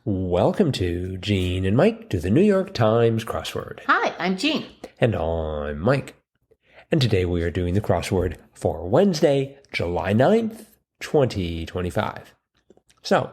Welcome to Gene and Mike do the New York Times crossword. Hi, I'm Jean. And I'm Mike. And today we are doing the crossword for Wednesday, July 9th, 2025. So,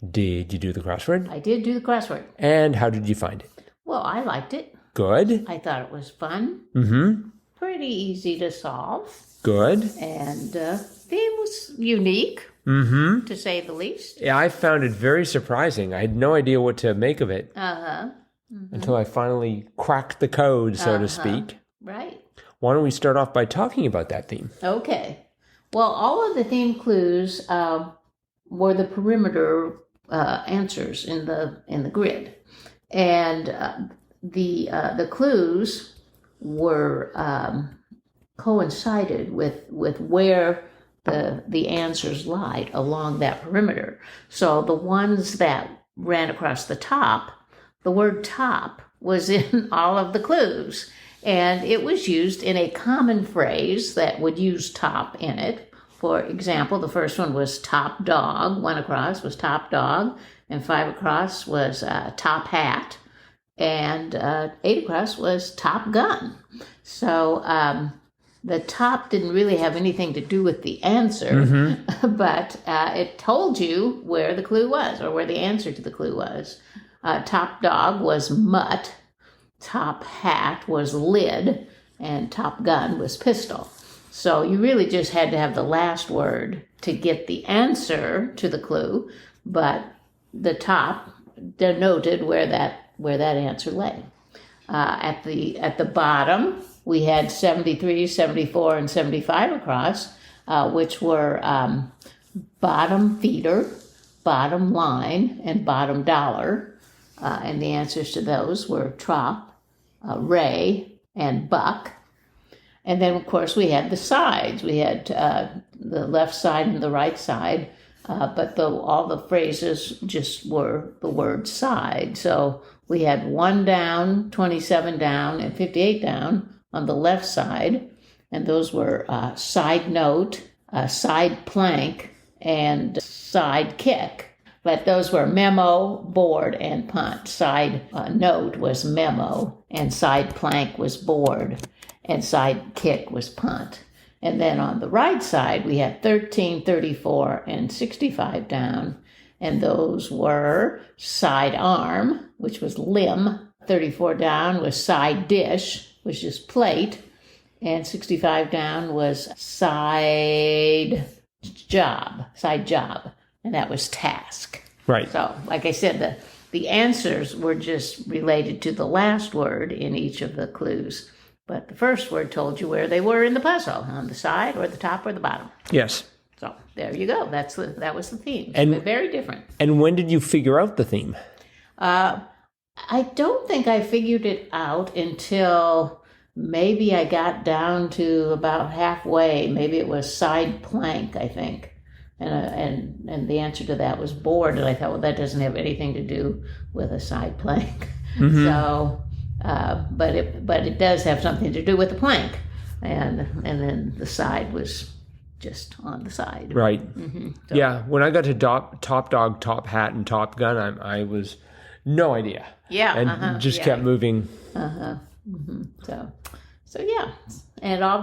did you do the crossword? I did do the crossword. And how did you find it? Well, I liked it. Good. I thought it was fun. Mm-hmm. Pretty easy to solve. Good. And the theme was unique, to say the least. Yeah, I found it very surprising. I had no idea what to make of it until I finally cracked the code, so to speak. Right. Why don't we start off by talking about that theme? Okay. Well, all of the theme clues were the perimeter answers in the grid, and the clues were coincided with where the answers lied along that perimeter. So the ones that ran across the top, the word top was in all of the clues. And it was used in a common phrase that would use top in it. For example, the first one was top dog. 1 across was top dog. And 5 across was top hat. And 8 across was top gun. So the top didn't really have anything to do with the answer, but it told you where the clue was, or where the answer to the clue was. Top dog was mutt, top hat was lid, and top gun was pistol. So you really just had to have the last word to get the answer to the clue, but the top denoted where that answer lay. At the bottom, we had 73, 74, and 75 across, which were bottom feeder, bottom line, and bottom dollar. And the answers to those were trop, ray, and buck. And then, of course, we had the sides. We had the left side and the right side, but all the phrases just were the word side. So we had 1 down, 27 down, and 58 down on the left side, and those were side note, side plank, and side kick. But those were memo, board, and punt. Side note was memo, and side plank was board, and side kick was punt. And then on the right side, we had 13, 34, and 65 down, and those were side arm, which was limb. 34 down was side dish, which is plate, and 65 down was side job, and that was task. Right. So, like I said, the answers were just related to the last word in each of the clues, but the first word told you where they were in the puzzle, on the side or the top or the bottom. Yes. So there you go. That was the theme. And very different. And when did you figure out the theme? I don't think I figured it out until maybe I got down to about halfway. Maybe it was side plank, I think. And the answer to that was board. And I thought, well, that doesn't have anything to do with a side plank. So, but it does have something to do with the plank. And then the side was just on the side. Right. So. Yeah. When I got to top dog, top hat, and top gun, I was no idea. Yeah. And just kept moving. So yeah. And all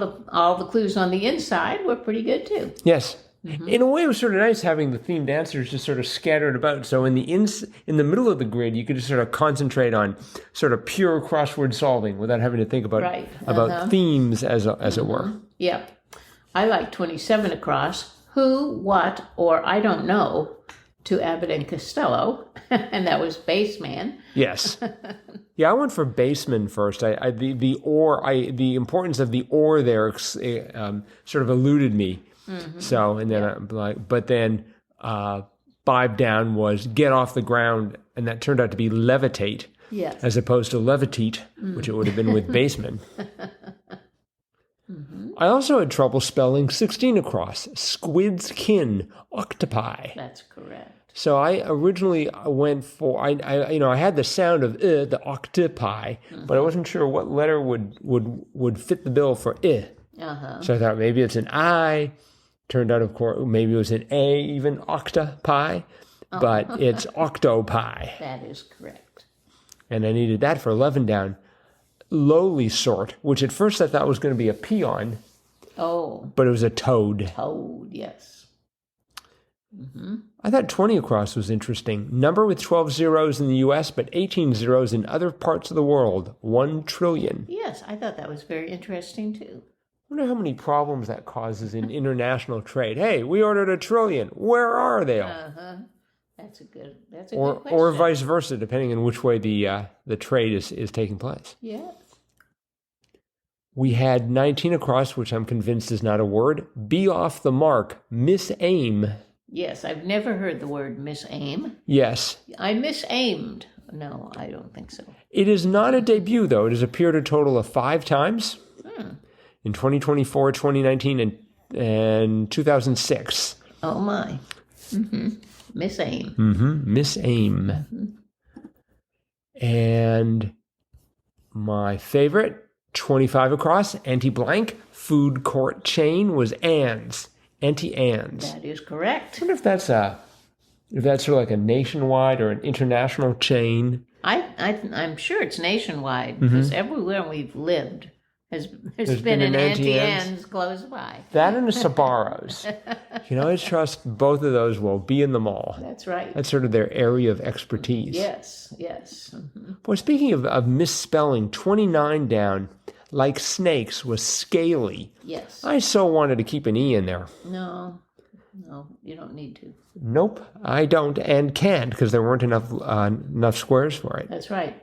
the clues on the inside were pretty good too. Yes. In a way, it was sort of nice having the themed answers just sort of scattered about. So in the middle of the grid, you could just sort of concentrate on sort of pure crossword solving without having to think about about themes as it were. Yep. I like 27 across. Who, what, or I don't know, to Abbott and Costello, and that was baseman. Yes. Yeah, I went for baseman first. The importance of the or there sort of eluded me. So, and then I'm like, but then 5 down was get off the ground, and that turned out to be levitate, as opposed to levitate, which it would have been with baseman. I also had trouble spelling 16 across, squid's kin, octopi. That's correct. So I originally went for I had the sound of the octopi, but I wasn't sure what letter would fit the bill for So I thought maybe it's an I. Turned out, of course, maybe it was an A, even octopi. but it's octopi. That is correct. And I needed that for 11 down. Lowly sort, which at first I thought was going to be a peon, Oh, but it was a toad. toad, yes. I thought 20 across was interesting. Number with 12 zeros in the U.S., but 18 zeros in other parts of the world. 1 trillion. Yes, I thought that was very interesting too. I wonder how many problems that causes in international trade. Hey, we ordered 1 trillion. Where are they all? That's a good Or question. or vice versa, depending on which way the trade is taking place. Yes. We had 19 across, which I'm convinced is not a word. Be off the mark. Misaim. Yes, I've never heard the word misaim. Yes. I misaimed. No, I don't think so. It is not a debut, though. It has appeared a total of 5 times. In 2024, 2019, and 2006. Oh, my. Misaim. Misaim. And my favorite, 25 across, anti-blank, food court chain was Ann's. Auntie Anne's. That is correct. I wonder if that's sort of like a nationwide or an international chain. I'm sure it's nationwide because everywhere we've lived there's been an Auntie Anne's close by. That and a Sbarro's. You know, I trust both of those will be in the mall. That's right. That's sort of their area of expertise. Yes. Boy, speaking of misspelling, 29 down, like snakes, was scaly. Yes. I so wanted to keep an E in there. No, you don't need to. Nope, I don't and can't because there weren't enough squares for it. That's right.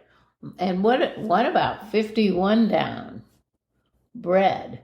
And what about 51 down? Bread.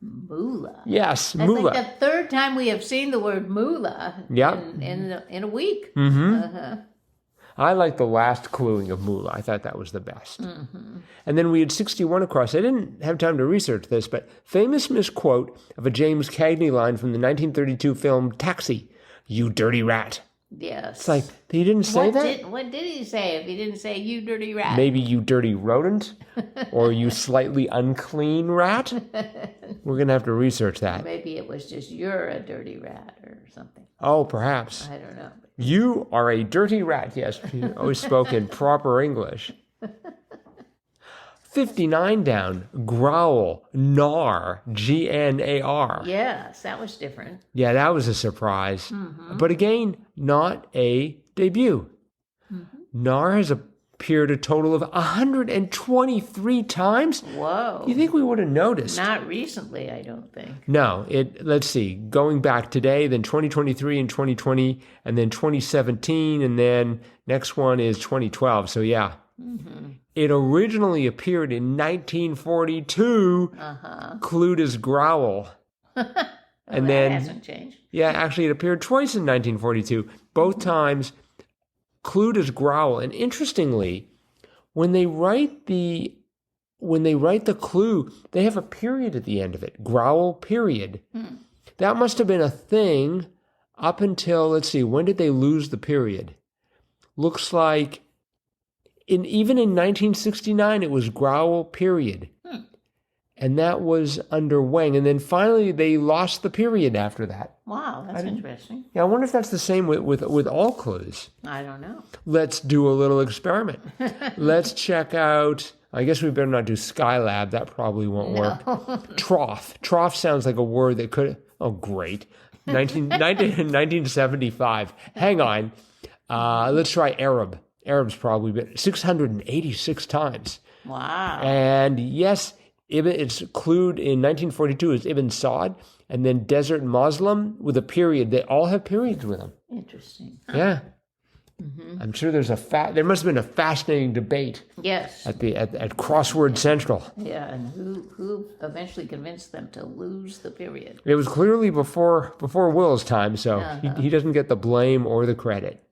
Moolah. Yes, That's moolah. like the third time we have seen the word moolah in a week. I like the last cluing of moolah. I thought that was the best. And then we had 61 across. I didn't have time to research this, but famous misquote of a James Cagney line from the 1932 film Taxi. You dirty rat. Yes. It's like, he didn't say that? What did he say if he didn't say you dirty rat? Maybe you dirty rodent? Or you slightly unclean rat? We're going to have to research that. Maybe it was just you're a dirty rat or something. Oh, perhaps. I don't know. You are a dirty rat. Yes, he always spoke in proper English. 59 down, growl, gnar, Gnar. Yes, that was different. Yeah, that was a surprise. But again, not a debut. Gnar has appeared a total of 123 times. Whoa. You think we would have noticed? Not recently, I don't think. No, let's see, going back today, then 2023 and 2020, and then 2017, and then next one is 2012. So yeah. It originally appeared in 1942, clued as growl. And then hasn't changed. Yeah, actually it appeared twice in 1942. Both times clued as growl. And interestingly, when they write the clue, they have a period at the end of it. Growl period. That must have been a thing up until, let's see, when did they lose the period? Looks like even in 1969, it was growl period. And that was under Wang. And then finally, they lost the period after that. Wow, that's interesting. Yeah, I wonder if that's the same with all clues. I don't know. Let's do a little experiment. Let's check out, I guess we better not do Skylab. That probably won't work. Trough. Trough sounds like a word that could, oh, great. 1975. Hang on. Let's try Arab. Arab's probably been 686 times. Wow. And yes, it's clued in 1942 as Ibn Saud, and then Desert Muslim with a period. They all have periods with them. Interesting. Yeah. I'm sure there must have been a fascinating debate. Yes. At Crossword Central. Yeah, and who eventually convinced them to lose the period? It was clearly before Will's time, so he doesn't get the blame or the credit.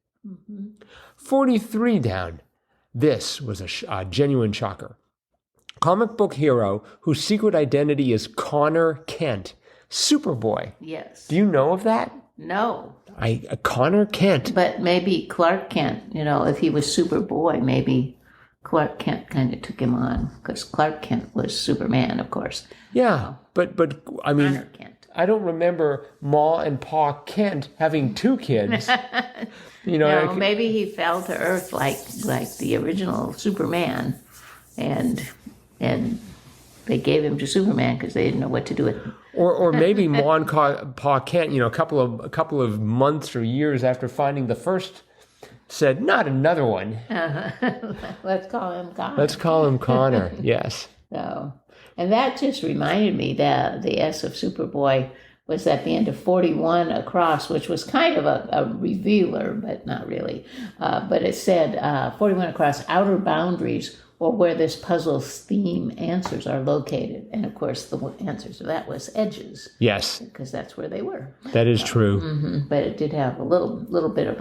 43 down. This was a genuine shocker. Comic book hero whose secret identity is Connor Kent, Superboy. Yes. Do you know of that? No. Connor Kent. But maybe Clark Kent, if he was Superboy, maybe Clark Kent kind of took him on because Clark Kent was Superman, of course. Yeah, but I mean, Connor Kent. I don't remember Ma and Pa Kent having 2 kids. No, maybe he fell to earth like the original Superman, and they gave him to Superman because they didn't know what to do with him. Or maybe Ma and Pa Kent, a couple of months or years after finding the first, said, "Not another one. Let's call him Connor." Let's call him Connor." Yes. So, and that just reminded me that the S of Superboy was at the end of 41 across, which was kind of a revealer, but not really. But it said 41 across, outer boundaries, or where this puzzle's theme answers are located. And of course, the answer to that was edges. Yes. Because that's where they were. That is true. But it did have a little bit of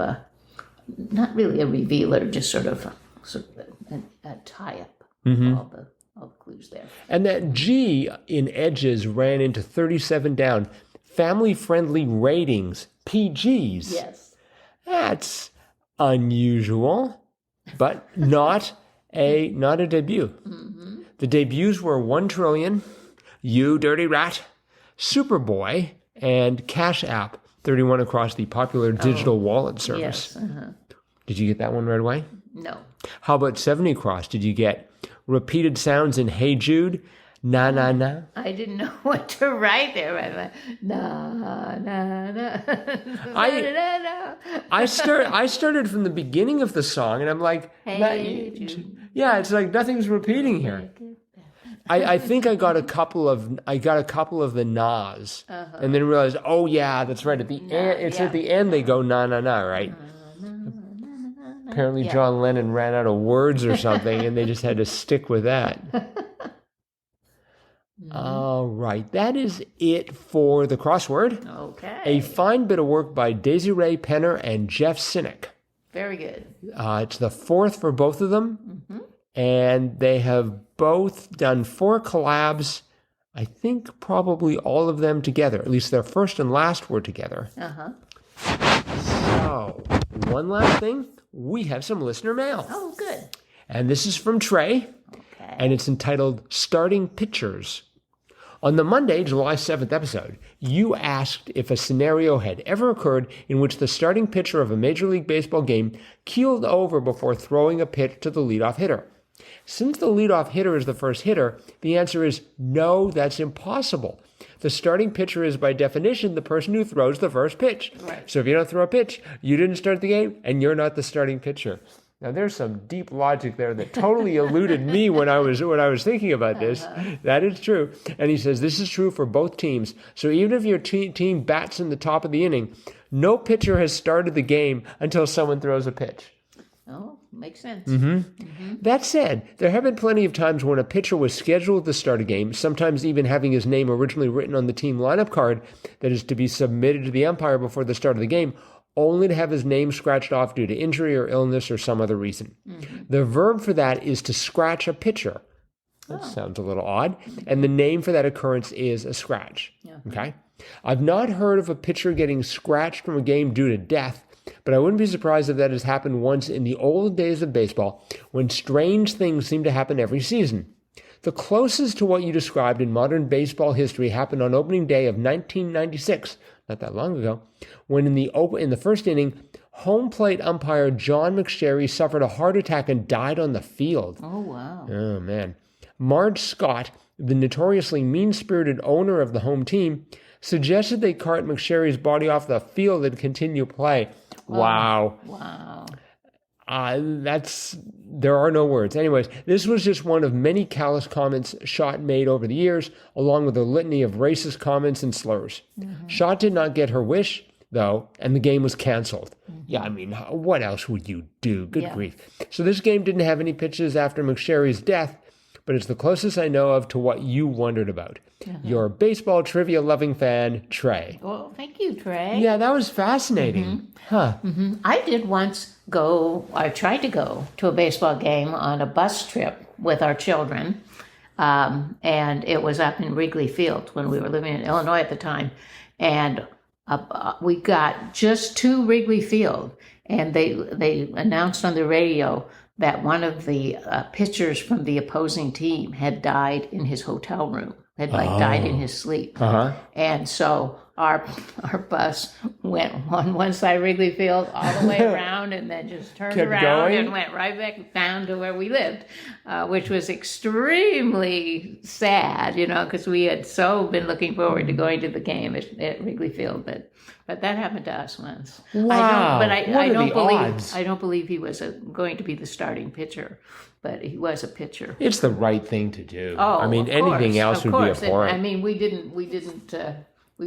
not really a revealer, just sort of a tie-up of all the clues there. And that G in edges ran into 37 down. Family-friendly ratings, PGs. Yes. That's unusual, but not a debut. The debuts were 1 Trillion, You Dirty Rat, Superboy, and Cash App, 31 across, the popular digital wallet service. Yes. Did you get that one right away? No. How about 70 across? Did you get repeated sounds in Hey Jude? Na, na, na. I didn't know what to write there. I went, na, na, na. I started from the beginning of the song, and I'm like, Hey Jude. Yeah, it's like nothing's repeating here. I think I got a couple of the nas, and then realized, oh yeah, that's right. At the end, at the end they go na na na, right? Apparently, John Lennon ran out of words or something, and they just had to stick with that. All right, that is it for the crossword. Okay. A fine bit of work by Daisy Ray Penner and Jeff Sinek. Very good. It's the 4th for both of them, and they have both done 4 collabs. I think probably all of them together. At least their first and last were together. So, one last thing. We have some listener mail. Oh, good. And this is from Trey. And it's entitled Starting Pitchers. On the Monday, July 7th episode, you asked if a scenario had ever occurred in which the starting pitcher of a Major League Baseball game keeled over before throwing a pitch to the leadoff hitter. Since the leadoff hitter is the first hitter, the answer is no, that's impossible. The starting pitcher is, by definition, the person who throws the first pitch. Right. So if you don't throw a pitch, you didn't start the game, and you're not the starting pitcher. Now, there's some deep logic there that totally eluded me when I was thinking about this. That is true. And he says this is true for both teams. So even if your team bats in the top of the inning, no pitcher has started the game until someone throws a pitch. Oh, makes sense. That said, there have been plenty of times when a pitcher was scheduled to start a game, sometimes even having his name originally written on the team lineup card that is to be submitted to the umpire before the start of the game, only to have his name scratched off due to injury or illness or some other reason. The verb for that is to scratch a pitcher. That sounds a little odd. And the name for that occurrence is a scratch. Okay? I've not heard of a pitcher getting scratched from a game due to death, but I wouldn't be surprised if that has happened once in the old days of baseball, when strange things seem to happen every season. The closest to what you described in modern baseball history happened on opening day of 1996, not that long ago, when in the first inning, home plate umpire John McSherry suffered a heart attack and died on the field. Oh, wow. Oh, man. Marge Scott, the notoriously mean-spirited owner of the home team, suggested they cart McSherry's body off the field and continue play. Wow. Wow. There are no words. Anyways, this was just one of many callous comments Schott made over the years, along with a litany of racist comments and slurs. Schott did not get her wish, though, and the game was canceled. Yeah, I mean, what else would you do? Good grief. So this game didn't have any pitches after McSherry's death, but it's the closest I know of to what you wondered about. Your baseball trivia-loving fan, Trey. Well, thank you, Trey. Yeah, that was fascinating. I did once I tried to go to a baseball game on a bus trip with our children, and it was up in Wrigley Field when we were living in Illinois at the time, and we got just to Wrigley Field, and they announced on the radio that one of the pitchers from the opposing team had died in his hotel room. had died in his sleep. And so our bus went on one side of Wrigley Field all the way around and then just turned Kept around going? and went right back down to where we lived, which was extremely sad, because we had so been looking forward to going to the game at Wrigley Field. But that happened to us once. Wow. I don't believe he was going to be the starting pitcher, but he was a pitcher. It's the right thing to do. Oh, I mean, anything else would be abhorrent. I mean, we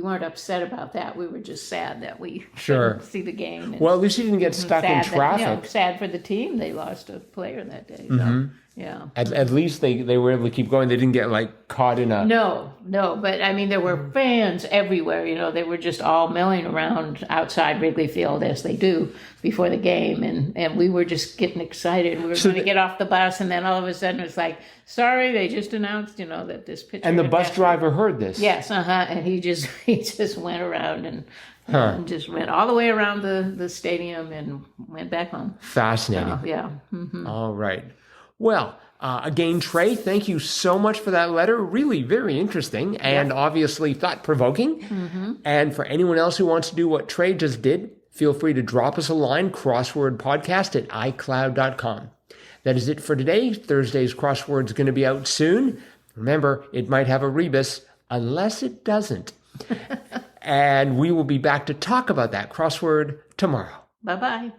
weren't upset about that. We were just sad that we Sure. couldn't see the game. Well, at least you didn't get stuck in traffic. Sad for the team. They lost a player that day. So, yeah. At least they were able to keep going. They didn't get caught in a... No. But I mean, there were fans everywhere. They were just all milling around outside Wrigley Field as they do before the game. And we were just getting excited. We were going to get off the bus. And then all of a sudden it's like, sorry, they just announced, that this pitcher... And the bus driver heard this. Yes, and he just went around and just went all the way around the stadium and went back home. Fascinating. So, yeah. All right. Well, again, Trey, thank you so much for that letter. Really very interesting and obviously thought-provoking. And for anyone else who wants to do what Trey just did, feel free to drop us a line, crosswordpodcast@icloud.com. That is it for today. Thursday's crossword is going to be out soon. Remember, it might have a rebus, unless it doesn't. And we will be back to talk about that crossword tomorrow. Bye-bye.